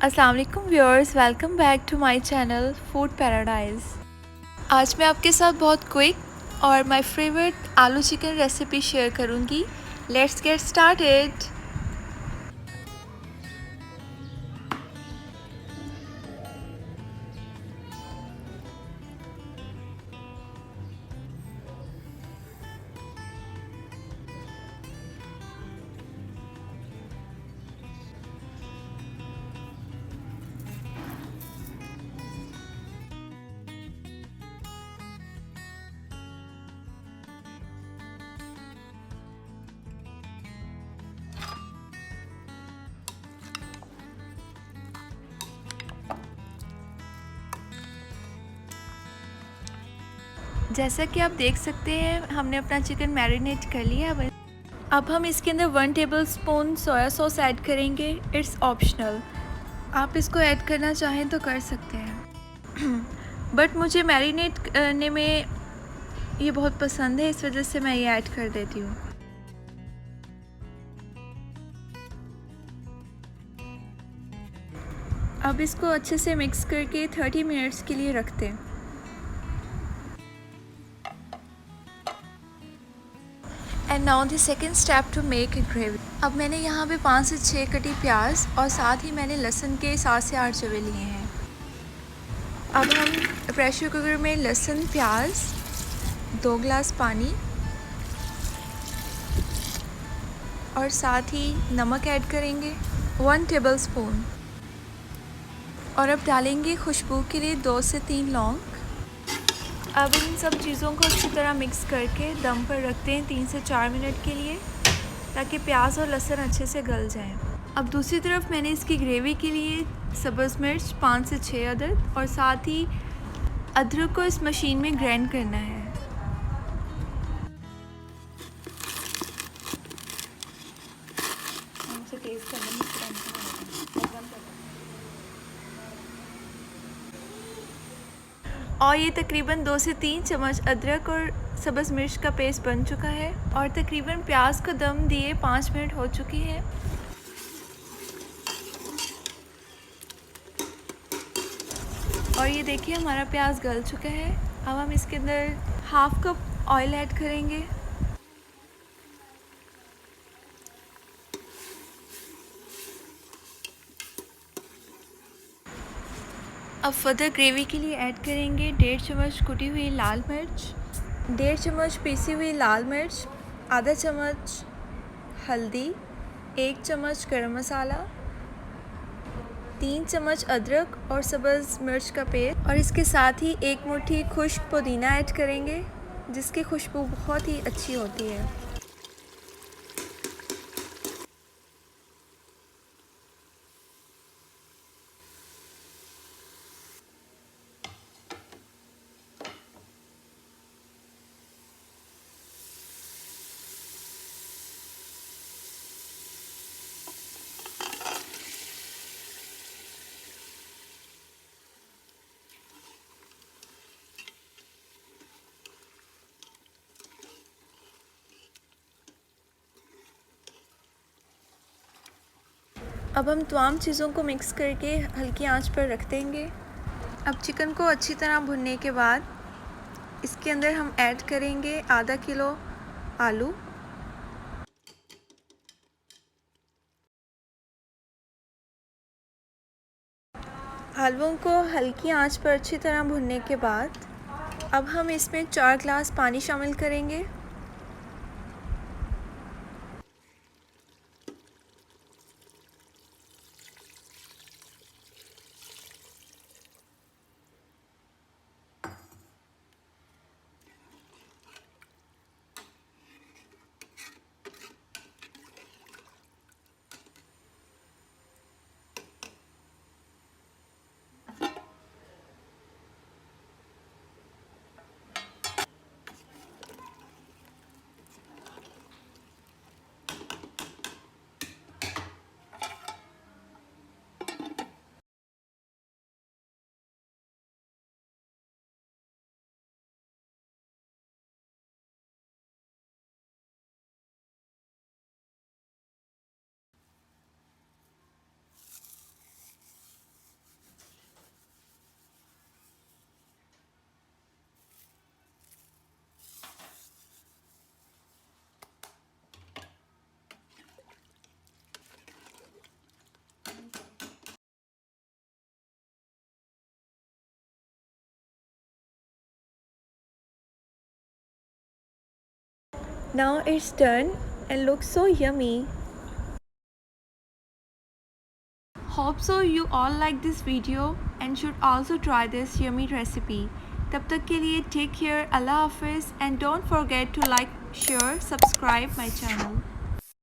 अस्सलाम वालेकुम viewers, welcome back to my channel food paradise. आज मैं आपके साथ बहुत क्विक और माय फेवरेट आलू चिकन रेसिपी शेयर करूंगी। Let's get started. जैसा कि आप देख सकते हैं, हमने अपना चिकन मैरिनेट कर लिया है। अब हम इसके अंदर 1 टेबलस्पून सोया सॉस ऐड करेंगे। इट्स ऑप्शनल, आप इसको ऐड करना चाहें तो कर सकते हैं बट मुझे मैरिनेट करने में ये बहुत पसंद है, इस वजह से मैं ये ऐड कर देती हूँ। अब इसको अच्छे से मिक्स करके 30 मिनट्स के लिए रखते हैं। And now the second step to make a gravy. अब मैंने यहाँ पे 5 से 6 कटी प्याज और साथ ही मैंने लहसुन के 7 से 8 जवे लिए हैं। अब हम प्रेशर कुकर में लहसुन, प्याज, 2 गिलास पानी और साथ ही नमक ऐड करेंगे 1 टेबलस्पून। और अब डालेंगे खुशबू के लिए 2 से 3 लौंग। अब इन सब चीज़ों को अच्छी तरह मिक्स करके दम पर रखते हैं 3 से 4 मिनट के लिए, ताकि प्याज और लहसुन अच्छे से गल जाएं। अब दूसरी तरफ मैंने इसकी ग्रेवी के लिए सब्ज़ मिर्च 5 से 6 अदद और साथ ही अदरक को इस मशीन में ग्राइंड करना है। और ये तकरीबन 2 से 3 चम्मच अदरक और सब्ज़ मिर्च का पेस्ट बन चुका है और तकरीबन प्याज को दम दिए 5 मिनट हो चुकी है। और ये देखिए हमारा प्याज गल चुका है। अब हम इसके अंदर हाफ कप ऑयल ऐड करेंगे। अब फर्दर ग्रेवी के लिए ऐड करेंगे 1.5 चम्मच कुटी हुई लाल मिर्च, 1.5 चम्मच पीसी हुई लाल मिर्च, आधा चम्मच हल्दी, 1 चम्मच गरम मसाला, 3 चम्मच अदरक और सब्ज़ मिर्च का पेस्ट और इसके साथ ही 1 मुट्ठी खुश्क पुदीना ऐड करेंगे, जिसकी खुशबू बहुत ही अच्छी होती है। अब हम तमाम चीज़ों को मिक्स करके हल्की आंच पर रख देंगे। अब चिकन को अच्छी तरह भुनने के बाद इसके अंदर हम ऐड करेंगे आधा किलो आलू। आलूओं को हल्की आंच पर अच्छी तरह भुनने के बाद अब हम इसमें 4 गिलास पानी शामिल करेंगे। Now it's done and looks so yummy. Hope so you all like this video and should also try this yummy recipe. तब तक के लिए take care, Allah Hafiz, and don't forget to like, share, subscribe my channel.